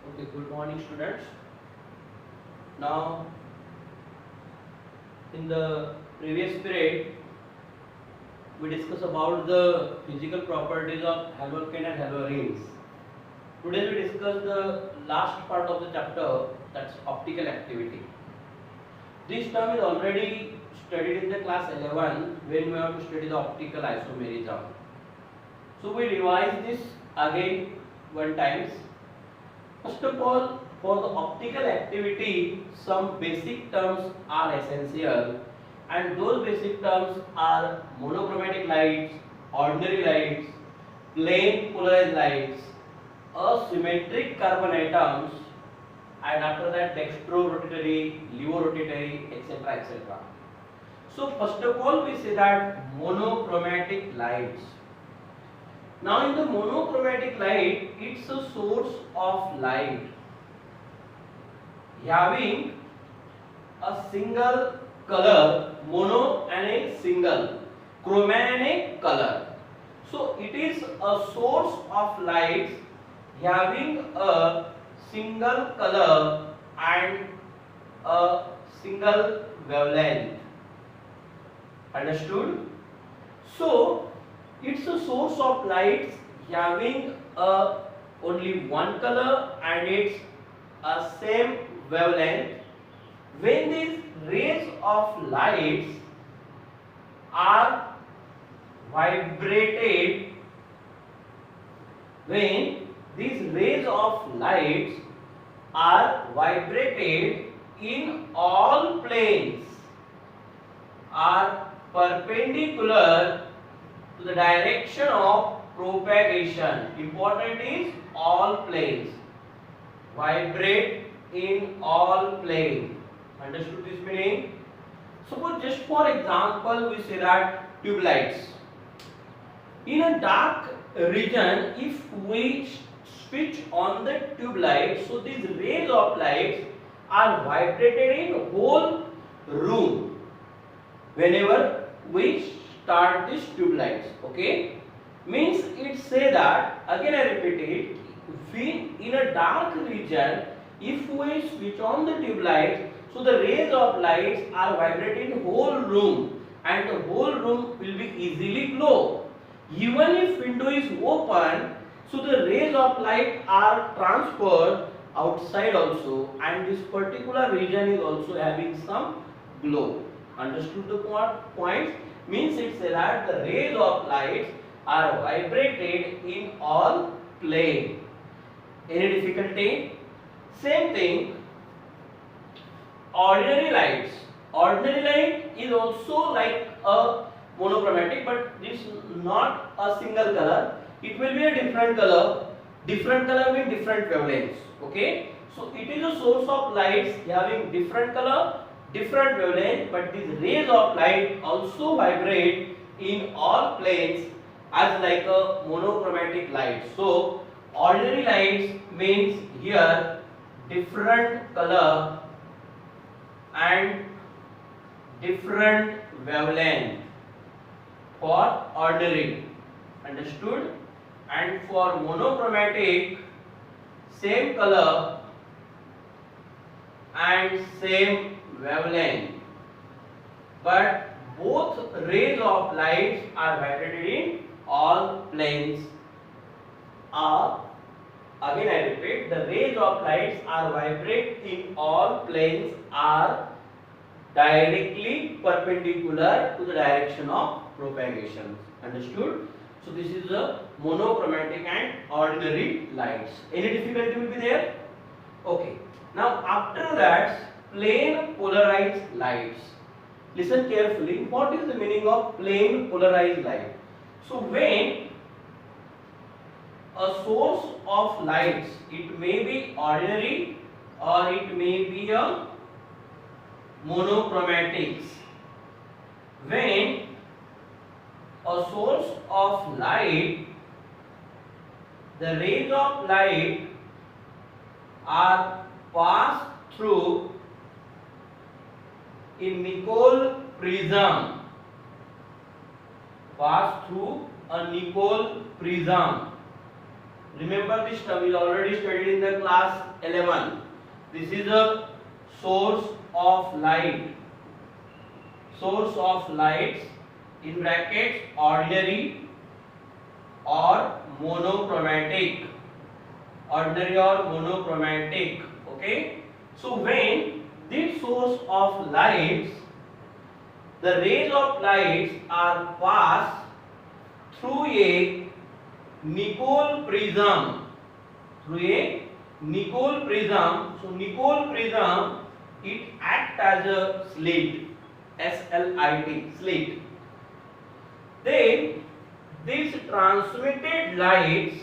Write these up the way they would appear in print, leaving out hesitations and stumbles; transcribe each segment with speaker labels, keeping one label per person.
Speaker 1: Okay, good morning students. Now in the previous period we discussed about the physical properties of halvalkane and halogens. Today we discuss the last part of the chapter, that's optical activity. This term is already studied in the class 11 when we have to study the optical isomerism. So we revise this again one times. First of all, for the optical activity, some basic terms are essential, and those basic terms are monochromatic lights, ordinary lights, plane polarized lights, asymmetric carbon atoms, and after that dextro-rotatory, levo-rotatory, etc. etc. So first of all, we say that monochromatic lights. Now in the monochromatic light, it's a source of light having a single color, mono and a single, chroma and a color. So it is a source of light having a single color and a single wavelength. Understood? So it's a source of light having only one color and it's a same wavelength. When these rays of lights are vibrated, when these rays of lights are vibrated in all planes, are perpendicular to the direction of propagation. Important is all planes. Vibrate in all planes. Understood this meaning? Suppose just for example we say that tube lights. In a dark region, if we switch on the tube light, so these rays of lights are vibrated in whole room whenever we start this tube lights. Okay, means it say that, again I repeat it, we in a dark region, if we switch on the tube lights, so the rays of lights are vibrating in whole room and the whole room will be easily glow. Even if window is open, so the rays of light are transferred outside also, and this particular region is also having some glow. Understood the point? Means it says that the rays of lights are vibrated in all plane. Any difficulty? Same thing, ordinary lights. Ordinary light is also like a monochromatic, but this is not a single color. It will be a different color. Different color means different wavelengths. Okay, so it is a source of lights having different color, different wavelength, but these rays of light also vibrate in all planes as like a monochromatic light. So ordinary lights means here different color and different wavelength for ordinary. Understood? And for monochromatic, same color and same wavelength, but both rays of light are vibrated in all planes. Again I repeat, the rays of lights are vibrate in all planes are directly perpendicular to the direction of propagation. Understood? So this is the monochromatic and ordinary lights. Any difficulty will be there? Okay. Now after that, plane polarized lights. Listen carefully. What is the meaning of plane polarized light? So when a source of lights, it may be ordinary or it may be a monochromatics. When a source of light, the rays of light are passed through a Nicol prism, pass through a Nicol prism. Remember this term is already studied in the class 11. This is a source of light. Source of lights in brackets ordinary or monochromatic. Ordinary or monochromatic. Okay. So when this source of lights, the rays of lights are passed through a Nicol prism. Through a Nicol prism. So Nicol prism, it acts as a slit. S-L-I-T, slit. Then these transmitted lights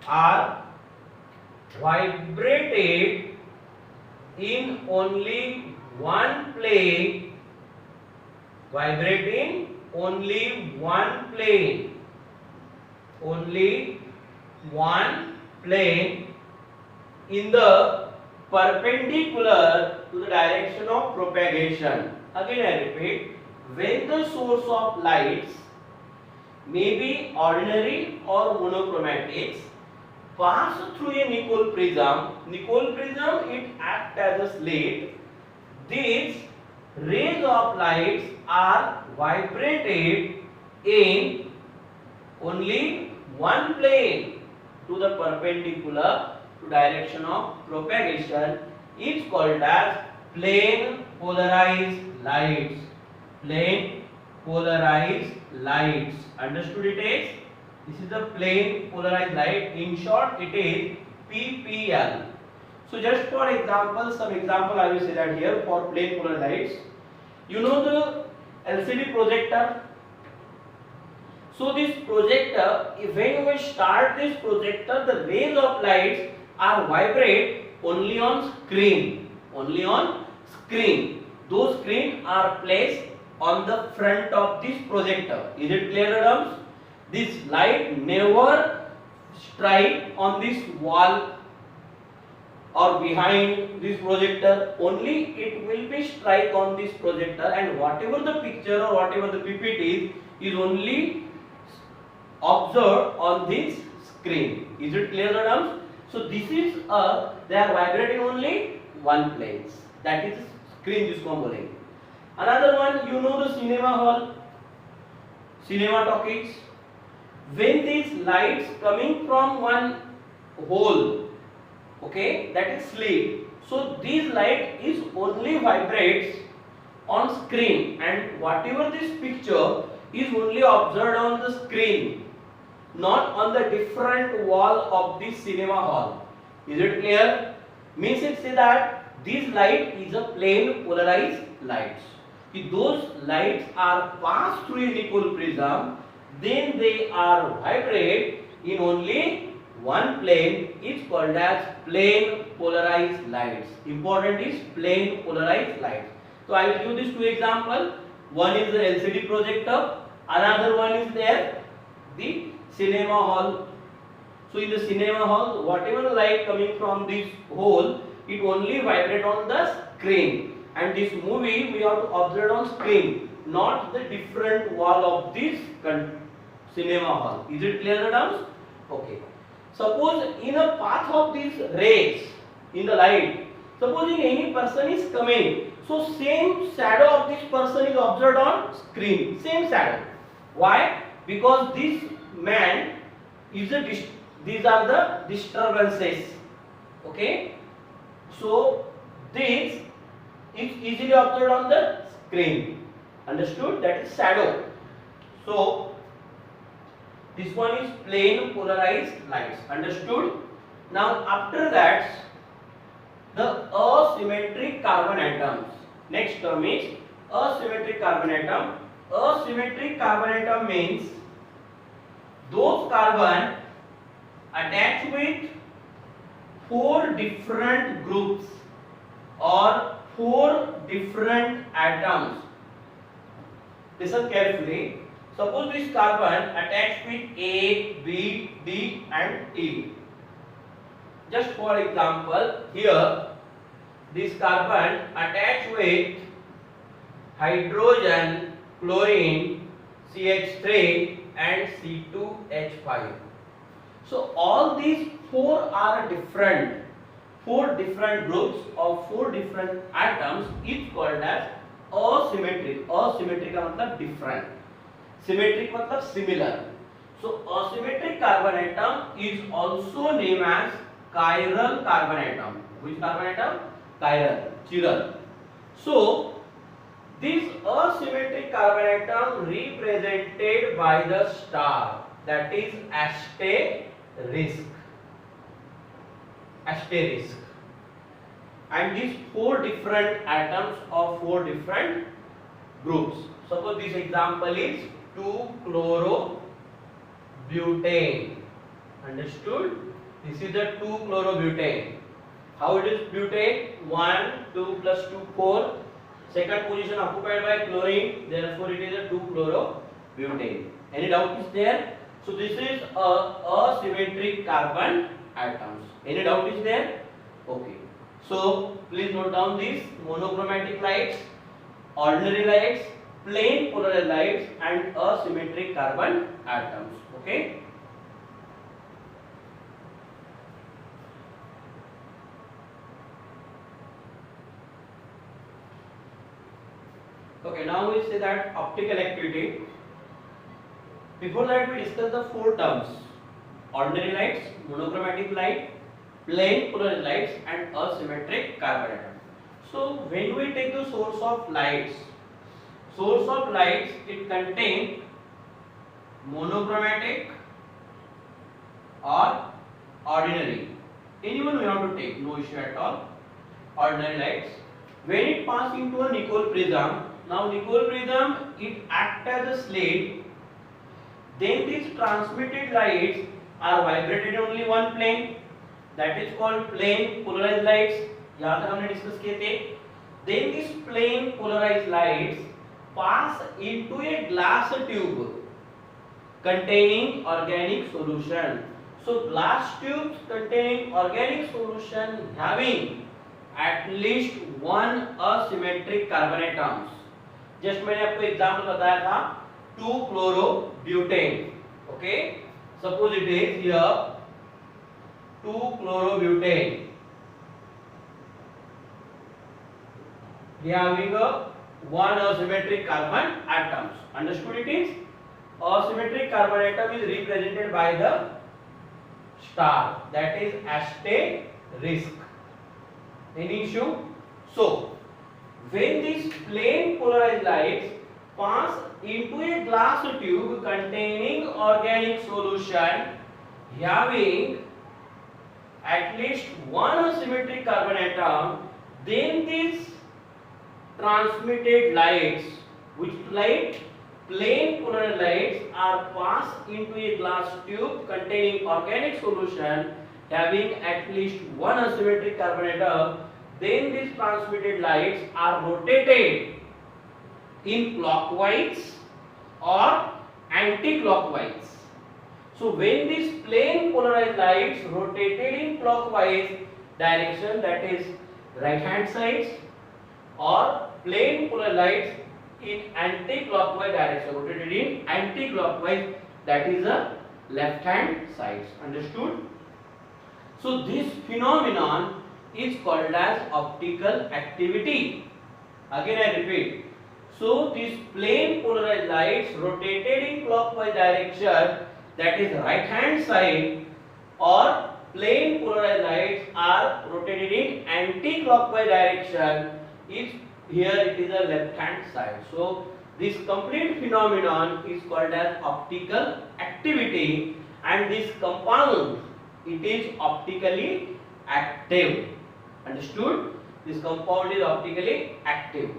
Speaker 1: are vibrated in only one plane. Vibrate in only one plane. Only one plane in the perpendicular to the direction of propagation. Again I repeat, when the source of lights may be ordinary or monochromatics pass through a Nicol prism. Nicol prism, it acts as a slit. These rays of lights are vibrated in only one plane to the perpendicular to direction of propagation is called as plane polarized lights. Plane polarized lights. Understood it is? This is the plane polarized light. In short, it is PPL. So just for example, some example I will say that here for plane polarized lights. You know the LCD projector. So this projector, when we start this projector, the rays of lights are vibrate only on screen. Only on screen. Those screens are placed on the front of this projector. Is it clear, madams? This light never strike on this wall or behind this projector. Only it will be strike on this projector, and whatever the picture or whatever the PPT is only observed on this screen. Is it clear, madams? So this is they are vibrating only one place. That is screen जिसको हम बोलेंगे. Another one, you know the cinema hall, cinema talkies. When these lights coming from one hole, okay, that is slit. So this light is only vibrates on screen, and whatever this picture is only observed on the screen, not on the different wall of this cinema hall. Is it clear? Means it say that this light is a plane polarized lights. If those lights are passed through a Nicol prism, then they are vibrate in only one plane. It's called as plane polarized lights. Important is plane polarized lights. So I will give these two examples. One is the LCD projector. Another one is there the cinema hall. So in the cinema hall, whatever light coming from this hole, it only vibrate on the screen. And this movie we have to observe on screen, not the different wall of this cinema hall. Is it clear, madams? Okay. Suppose in a path of these rays in the light, supposing any person is coming, so same shadow of this person is observed on screen. Same shadow. Why? Because this man is a these are the disturbances. Okay. So this is easily observed on the screen. Understood? That is shadow. So this one is plane polarized lights. Understood? Now after that, the asymmetric carbon atoms. Next term is asymmetric carbon atom. Asymmetric carbon atom means those carbon attached with 4 different groups or 4 different atoms. Listen carefully. Suppose this carbon attached with A, B, D and E. Just for example, here this carbon attached with hydrogen, chlorine, CH3 and C2H5. So all these four are different, four different groups of four different atoms is called as asymmetric. Asymmetric का मतलब different, symmetric मतलब similar. So asymmetric carbon atom is also named as chiral carbon atom. Which carbon atom? Chiral. So this asymmetric carbon atom represented by the star, that is asterisk. And these four different atoms of four different groups. Suppose this example is 2-chlorobutane. Understood? This is the 2-chlorobutane. How it is butane? 1, 2 plus 2, 4. Second position occupied by chlorine. Therefore, it is a 2-chlorobutane. Any doubt is there? So this is a symmetric carbon atoms. Any doubt is there? Okay. So please note down these: monochromatic lights, ordinary lights, plain polarized lights, and asymmetric carbon atoms. Okay. Okay, now we say that optical activity. Before that, we discuss the four terms: ordinary lights, monochromatic light, plain polarized lights, and asymmetric carbon atom. So when we take the source of lights, it contains monochromatic or ordinary. Anyone we have to take, no issue at all. Ordinary lights. When it pass into a Nicol prism, now Nicol prism, it acts as a slit. Then these transmitted lights are vibrated in only one plane. That is called plain polarized lights. यहाँ तक हमने discuss किए थे. Then these plain polarized lights pass into a glass tube containing organic solution. So glass tubes containing organic solution having at least one asymmetric carbon atoms. Just मैंने आपको example बताया था 2-chlorobutane. Okay, suppose it is here 2-chlorobutane. We are having a one asymmetric carbon atoms. Understood it is? Asymmetric carbon atom is represented by the star, that is asterisk. Any issue? So when these plain polarized lights pass into a glass tube containing organic solution having at least one asymmetric carbon atom, then these transmitted lights, which light? Plain polarized lights are passed into a glass tube containing organic solution having at least one asymmetric carbon atom. Then these transmitted lights are rotated in clockwise or anti-clockwise. So when these plain polarized lights rotated in clockwise direction, that is right hand sides, or plain polarized lights in anti-clockwise direction, rotated in anti-clockwise, that is the left hand sides. Understood? So this phenomenon is called as optical activity. Again I repeat. So these plain polarized lights rotated in clockwise direction, that is right hand side, or plain polarized lights are rotated in anti-clockwise direction, is here it is a left hand side. So this complete phenomenon is called as optical activity, and this compound, it is optically active. Understood? This compound is optically active.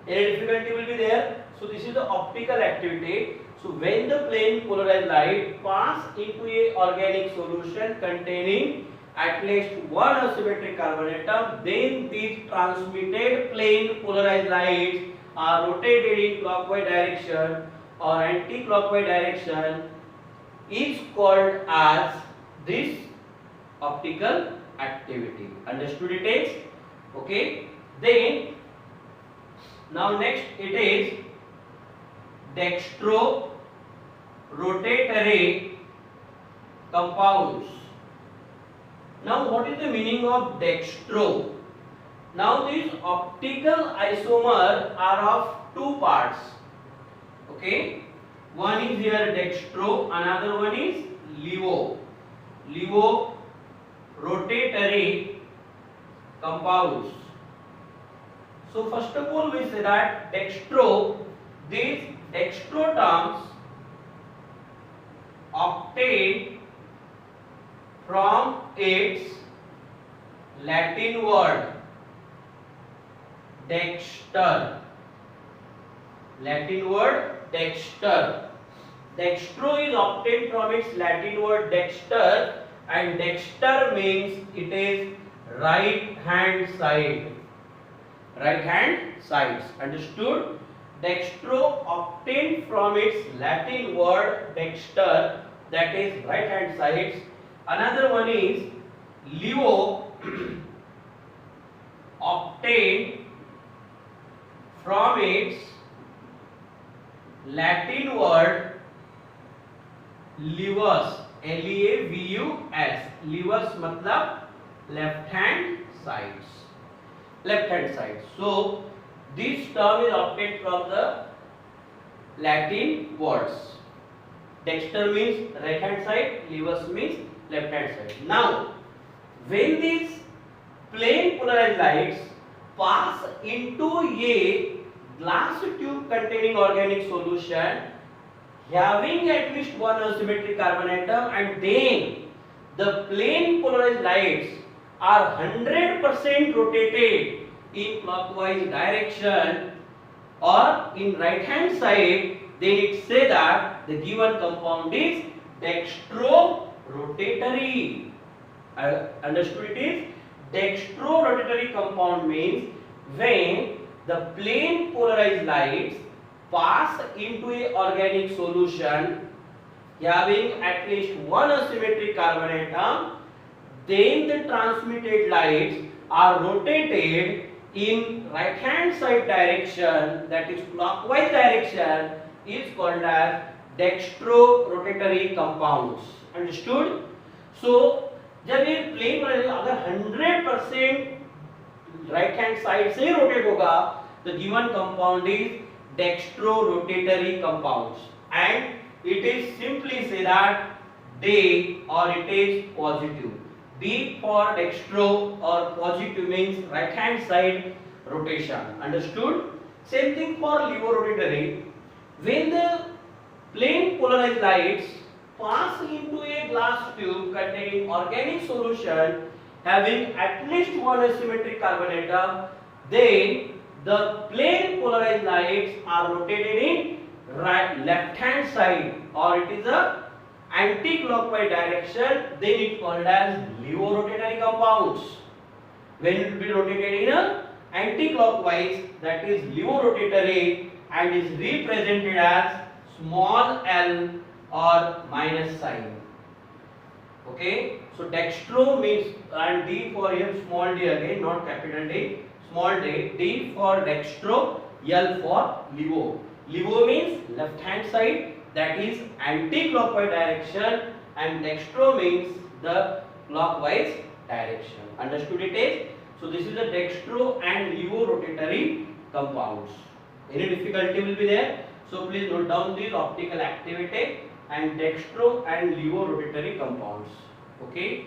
Speaker 1: Any difficulty will be there? So this is the optical activity. So when the plain polarized light pass into a organic solution containing at least one asymmetric carbon atom, then these transmitted plain polarized lights are rotated in clockwise direction or anti-clockwise direction, is called as this optical activity. Understood it is? Okay. Then now next it is dextro rotatory compounds. Now what is the meaning of dextro? Now these optical isomer are of two parts. Okay, one is here dextro, another one is levo. Levo rotatory compounds. So first of all we say that dextro, these dextro terms obtained from its Latin word dexter. Latin word dexter. Dextro is obtained from its Latin word dexter, and dexter means it is right hand side. Right hand sides. Understood? Dextro obtained from its Latin word dexter, that is right hand sides. Another one is levo obtained from its Latin word levus. L-E-A-V-U-S. Levus मतलब left hand sides. Left hand side. So this term is obtained from the Latin words. Dexter means right hand side, levus means left hand side. Now when these plane polarized lights pass into a glass tube containing organic solution having at least one asymmetric carbon atom, and then the plane polarized lights are 100% rotated in clockwise direction or in right hand side, then it say that the given compound is dextro-rotatory. Understood? It is dextro-rotatory compound means when the plane polarized lights pass into a organic solution having at least one asymmetric carbon atom, then the transmitted lights are rotated in right hand side direction, that is clockwise direction, is called as dextro-rotatory compounds. Understood? So जब ये plane अगर 100% right hand side से rotate होगा, the given compound is dextro-rotatory compounds, and it is simply say that they or it is positive. D for dextro or positive means right hand side rotation. Understood? Same thing for levorotatory. When the plane polarized lights pass into a glass tube containing organic solution having at least one asymmetric carbon atom, then the plane polarized lights are rotated in left hand side, or it is a anti-clockwise direction, then it called as levorotatory compounds. When it will be rotated in a anti-clockwise, that is levorotatory, and is represented as small l or minus sign. Okay, so dextro means, and D for here small d again, not capital D, small d. D for dextro, L for levo. Levo means left hand side, that is anti-clockwise direction, and dextro means the clockwise direction. Understood it is? So this is the dextro and levorotatory compounds. Any difficulty will be there? So please note down these optical activity and dextro and levorotatory compounds. Okay.